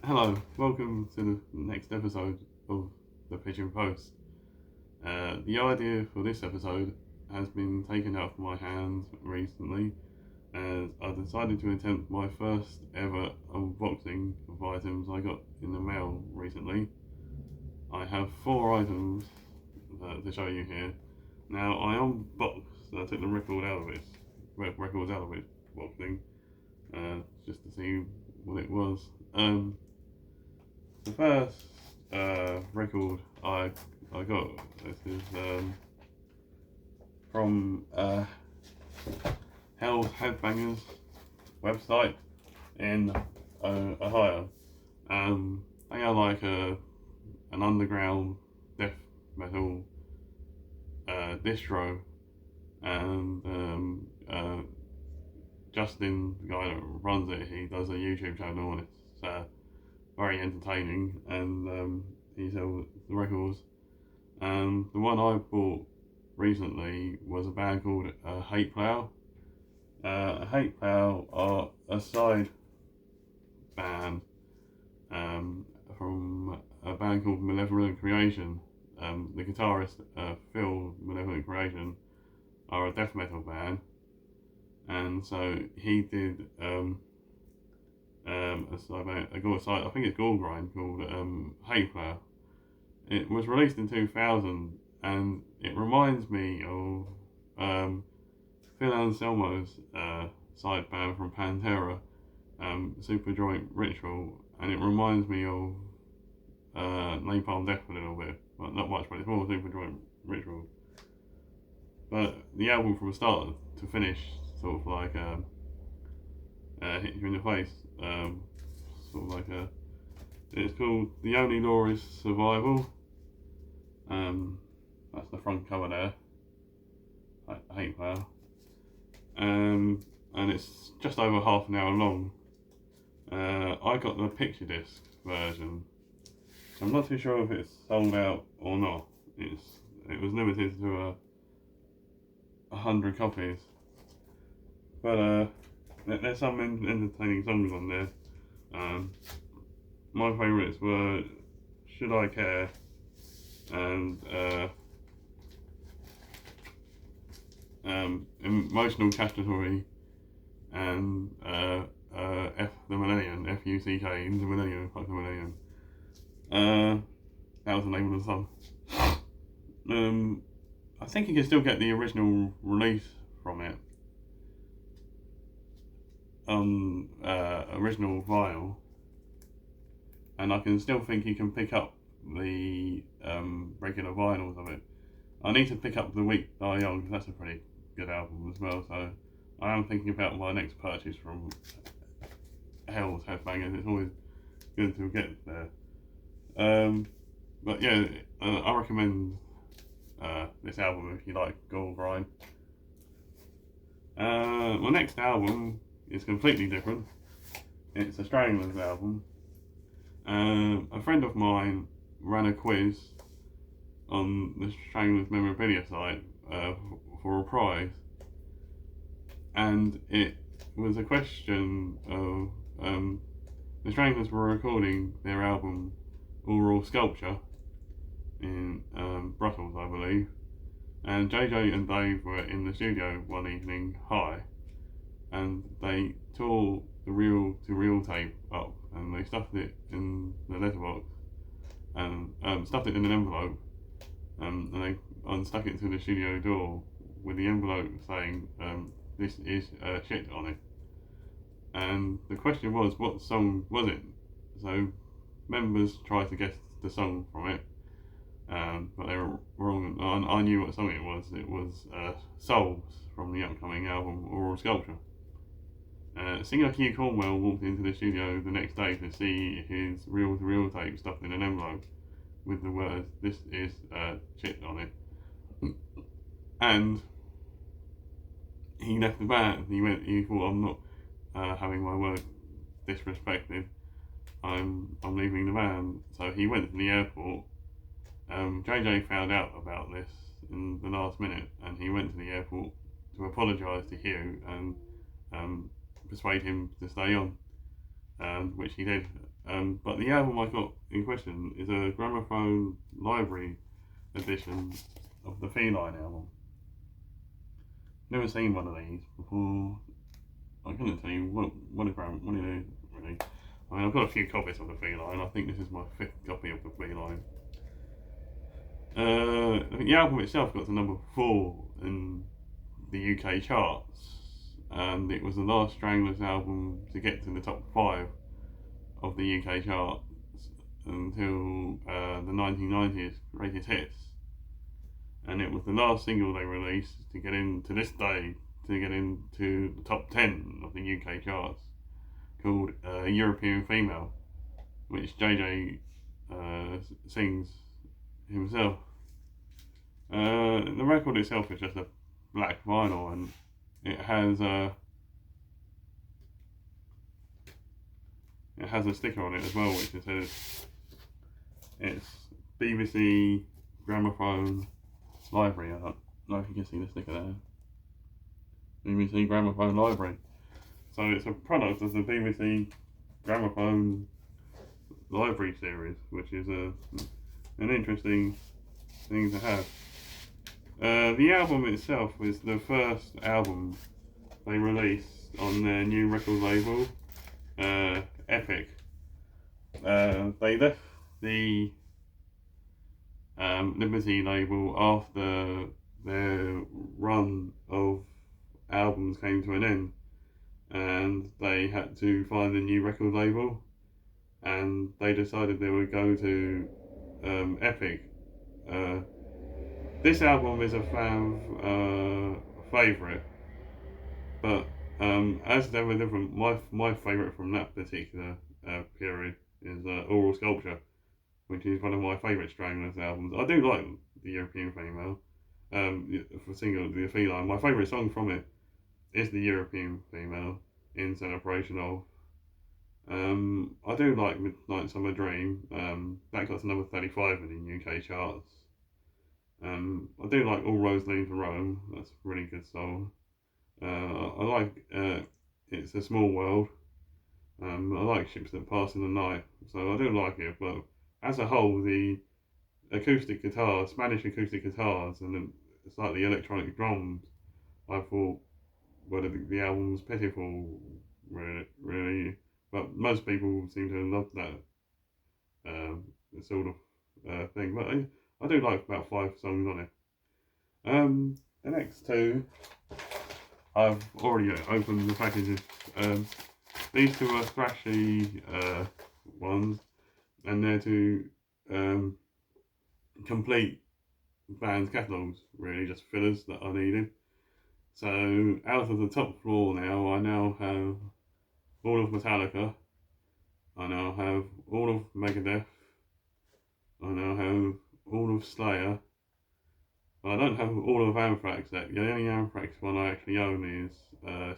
Hello, welcome to the next episode of the Pigeon Post. The idea for this episode has been taken out of my hands recently as I decided to attempt my first ever unboxing of items I got in the mail recently. I have 4 items to show you here. Now I unboxed, I took the records out of it boxing, just to see what it was. The first record I got, this is from Headbangers website in Ohio. They are like an underground death metal distro, and Justin, the guy that runs it, he does a YouTube channel and it's very entertaining, and he sells the records. The one I bought recently was a band called Hate Plow. Hate Plow are a side band from a band called Malevolent Creation. The guitarist Phil Malevolent Creation are a death metal band, and so he did a site, I think it's Gore Grind, called Hey Plow. It was released in 2000, and it reminds me of Phil Anselmo's side band from Pantera, Super Joint Ritual, and it reminds me of Napalm Death a little bit, but not much, but it's more Super Joint Ritual. But the album from start to finish sort of like hit you in the face. Sort of like it's called The Only Law is Survival. That's the front cover there. I hate that. And it's just over half an hour long. I got the picture disc version. I'm not too sure if it's sold out or not. It was limited to 100 copies. But there's some entertaining songs on there. My favourites were Should I Care and Emotional Catastrophe and F the Millennium, Fuck the Millennium, Fuck the Millennium. That was the name of the song. I think you can still get the original release from it on original vinyl, and I can still think you can pick up the regular vinyls of it. I need to pick up The Weak Die Young because that's a pretty good album as well, so I am thinking about my next purchase from Hell's Headbangers. It's always good to get there. But yeah, I recommend this album if you like gore grind. My next album is completely different. It's a Stranglers album. A friend of mine ran a quiz on the Stranglers memorabilia site for a prize, and it was a question of the Stranglers were recording their album Oral Sculpture in Brussels, I believe, and JJ and Dave were in the studio one evening high, and they tore the reel-to-reel tape up and they stuffed it in the letterbox and stuffed it in an envelope, and they unstuck it to the studio door with the envelope saying this is shit on it. And the question was, what song was it? So members tried to guess the song from it, but they were wrong. I knew what song it was. It was Souls from the upcoming album Oral Sculpture. Singer Hugh Cornwell walked into the studio the next day to see his reel-to-reel tape stuffed in an envelope with the words "This is shit" on it, and he left the band. He thought, I'm not having my work disrespected. I'm leaving the band. So he went to the airport. JJ found out about this in the last minute, and he went to the airport to apologise to Hugh and persuade him to stay on, which he did. But the album I got in question is a gramophone library edition of the Feline album. Never seen one of these before. I couldn't tell you what it is really. I mean, I've got a few copies of the Feline. I think this is my 5th copy of the Feline. I think the album itself got to number 4 in the UK charts, and it was the last Stranglers album to get to the top 5 of the UK charts until the 1990s greatest hits, and it was the last single they released to get into this day to get into the top 10 of the UK charts, called European Female, which JJ sings himself. The record itself is just a black vinyl, and it has a sticker on it as well, which says it's BBC Gramophone Library. I don't know if you can see the sticker there. BBC Gramophone Library. So it's a product of the BBC Gramophone Library series, which is an interesting thing to have. The album itself is the first album they released on their new record label, Epic. They left the Liberty label after their run of albums came to an end, and they had to find a new record label, and they decided they would go to Epic. This album is a fan favourite, but as they were different, my favourite from that particular period is Oral Sculpture, which is one of my favourite Stranglers albums. I do like the European Female, for single the Feline. My favourite song from it is the European Female, in celebration of. I do like Midnight Summer Dream. That got to number 35 in the UK charts. I do like All Roads Lead to Rome. That's a really good song. I like It's a Small World. I like Ships That Pass in the Night. So I do like it, but as a whole, the acoustic guitars, Spanish acoustic guitars, and it's like the electronic drums, I thought, well, the album's pitiful, really. But most people seem to love that sort of thing. But I do like about 5 songs on it. The next 2, I've already opened the packages. These 2 are thrashy ones, and they're to complete band's catalogues, really, just fillers that I needed. So out of the top 4 now, I now have all of Metallica, I now have all of Megadeth, I now have all of Slayer, but I don't have all of Anthrax yet. The only Anthrax one I actually own is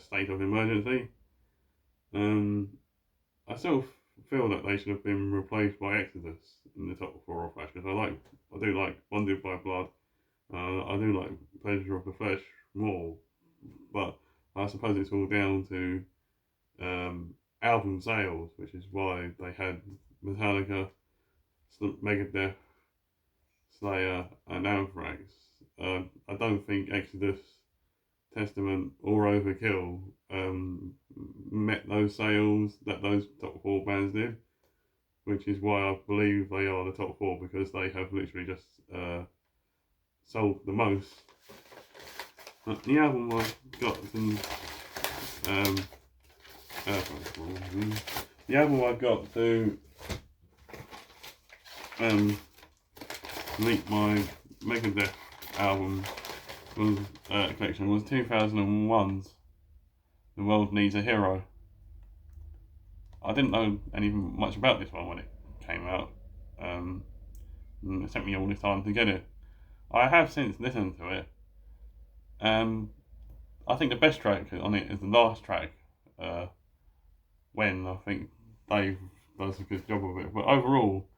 State of Emergency. I still feel that they should have been replaced by Exodus in the top 4 of Thrash, because I do like Bonded by Blood, I do like Pleasure of the Flesh more, but I suppose it's all down to album sales, which is why they had Metallica, Megadeth, Slayer, and Anthrax. I don't think Exodus, Testament, or Overkill met those sales that those top 4 bands did, which is why I believe they are the top 4, because they have literally just sold the most. The album I've got the album I got to meet my Megadeth album was collection was 2001's The World Needs a Hero. I didn't know much about this one when it came out. And it took me all this time to get it. I have since listened to it. I think the best track on it is the last track, When. I think Dave does a good job of it. But overall,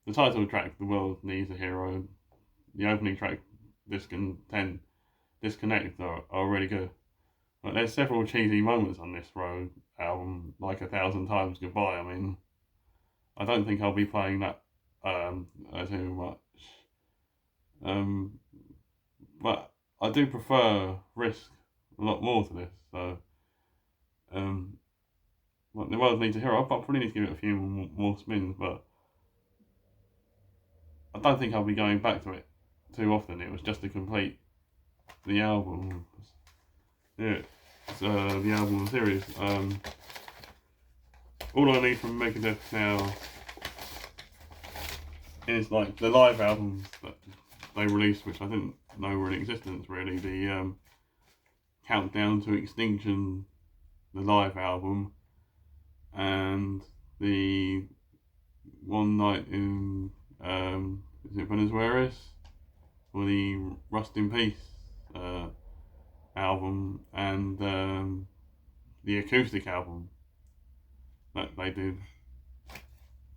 the title track, The World Needs a Hero, the opening track, Disconnect, are really good. But there's several cheesy moments on this road album, like 1,000 Times Goodbye. I mean, I don't think I'll be playing that too much. But I do prefer Risk a lot more to this. So like the World Needs a Hero. I probably need to give it a few more spins, but I don't think I'll be going back to it too often. It was just to complete the album. Yeah, it's the album series. All I need from Megadeth now is like the live albums that they released, which I didn't know were in existence really. The Countdown to Extinction, the live album, and the One Night in is it Venezuela, or the Rust in Peace album, and the acoustic album that they did.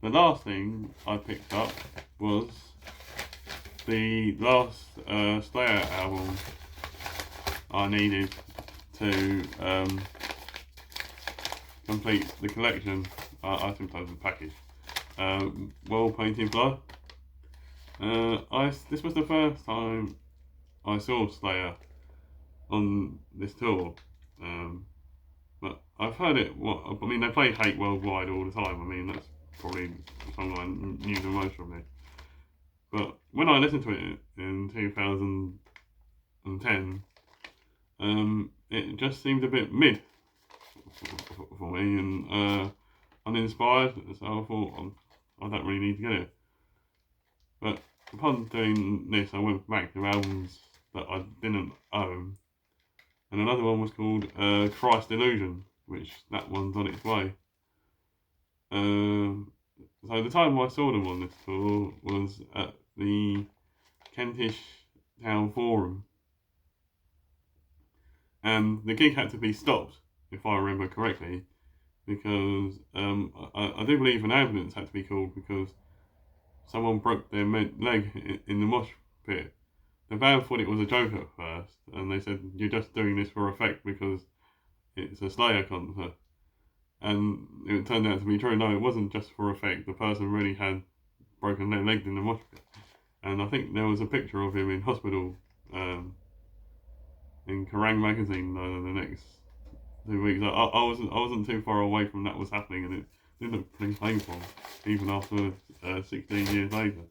The last thing I picked up was the last Slayer album I needed to complete the collection. I sometimes the package. Well Painted Blood. This was the first time I saw Slayer on this tour. But I've heard it. I mean, they play Hate Worldwide all the time. I mean, that's probably the song I knew the most from it. But when I listened to it in 2010, it just seemed a bit mid for me and uninspired. So I thought I don't really need to get it. But upon doing this, I went back to albums that I didn't own, and another one was called Christ Illusion, which that one's on its way. So the time I saw them on this tour was at the Kentish Town Forum, and the gig had to be stopped, if I remember correctly, because I do believe an ambulance had to be called because someone broke their leg in the mosh pit. The band thought it was a joke at first, and they said, "You're just doing this for effect because it's a Slayer concert." And it turned out to be true. No, it wasn't just for effect. The person really had broken their leg in the mosh pit. And I think there was a picture of him in hospital in Kerrang magazine the next 2 weeks. I wasn't too far away from that was happening, and it did look pretty painful, even after 16 years later.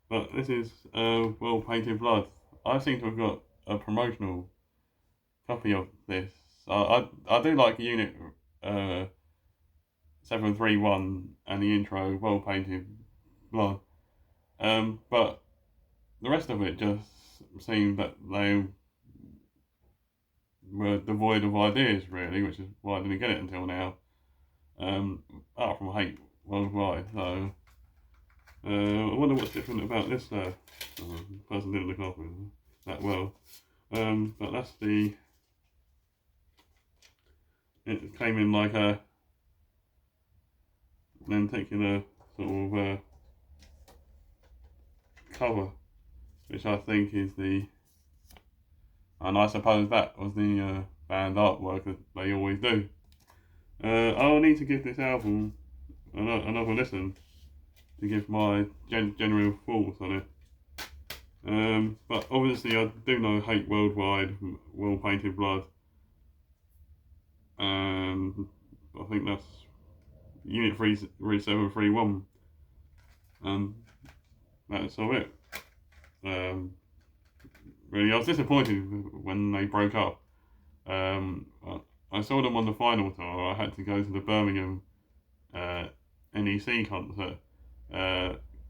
But this is Well Painted Blood. I seem to have got a promotional copy of this. I do like Unit 731 and the intro Well Painted Blood. But the rest of it just seemed that they were devoid of ideas, really, which is why I didn't get it until now. Apart from Hate Worldwide, so I wonder what's different about this person didn't look after it that well. But that's it came in like a lenticular sort of cover, which I think is and I suppose that was the band artwork that they always do. I'll need to give this album another listen to give my general thoughts on it. But obviously I do know Hate Worldwide, Well Painted Blood, and I think that's Unit 3731, and that's all it. Really, I was disappointed when they broke up. I saw them on the final tour. I had to go to the Birmingham NEC concert.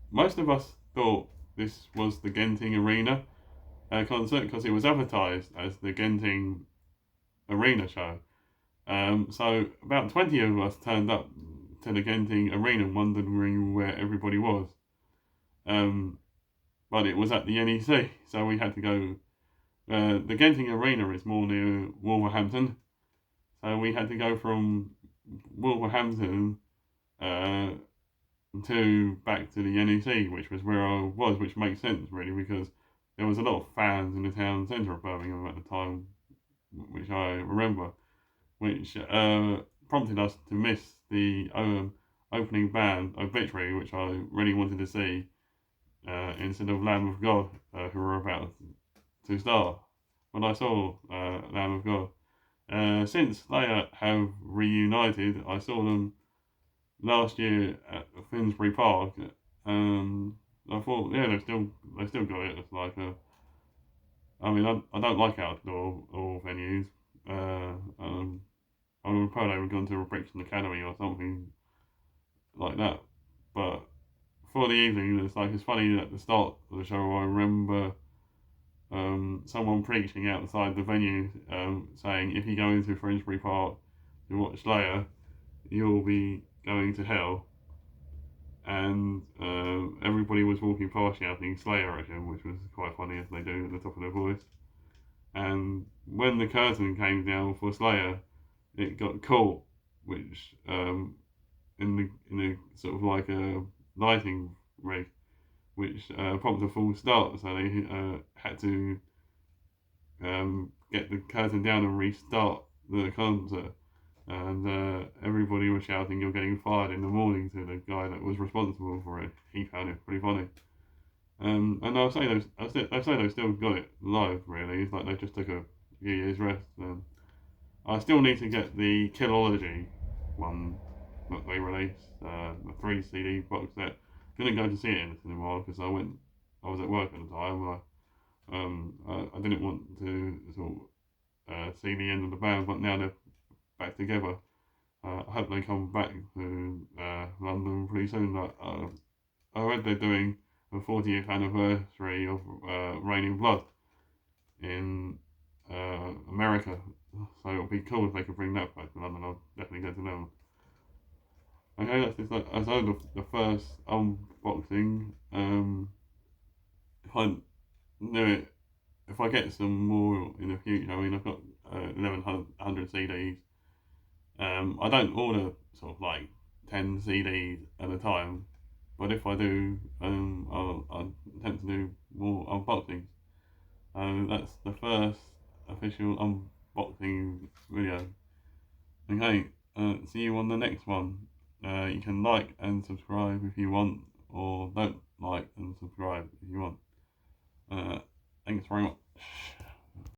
Most of us thought this was the Genting Arena concert because it was advertised as the Genting Arena show. So about 20 of us turned up to the Genting Arena wondering where everybody was. But it was at the NEC, so we had to go. The Genting Arena is more near Wolverhampton, so we had to go from Wolverhampton to back to the NEC, which was where I was, which makes sense really because there was a lot of fans in the town centre of Birmingham at the time, which I remember, which prompted us to miss the opening band, Obituary, which I really wanted to see, instead of Lamb of God, who were about to start. When I saw Lamb of God, since they have reunited, I saw them last year at Finsbury Park. I thought, yeah, they still got it. It's like I mean, I don't like outdoor or venues. I would probably have gone to a Brixton Academy or something like that. But for the evening, it's funny at the start of the show. I remember someone preaching outside the venue, saying, if you go into Finsbury Park to watch Slayer, you'll be going to hell. And everybody was walking past shouting Slayer at him, which was quite funny as they do at the top of their voice. And when the curtain came down for Slayer, it got caught, which in a sort of like a lighting rig, which prompted a full start. So they had to get the curtain down and restart the concert. And everybody was shouting, "You're getting fired in the morning," to the guy that was responsible for it. He found it pretty funny. And I'll say they've still got it live. Really, it's like they just took a few years rest. I still need to get the Killology one that they released, the 3 CD box set. Didn't go to see it in the cinema because I was at work at the time. I didn't want to sort of see the end of the band, but now they're back together. I hope they come back to London pretty soon. I read they're doing a 40th anniversary of Raining Blood in America, so it'll be cool if they could bring that back to London. I'll definitely go to them. Okay, that's the first unboxing. If I do it, if I get some more in the future, I mean, I've got 1100 CDs. I don't order sort of like 10 CDs at a time, but if I do, I'll tend to do more unboxings. That's the first official unboxing video. Okay, see you on the next one. You can like and subscribe if you want, or don't like and subscribe if you want. Thanks very much.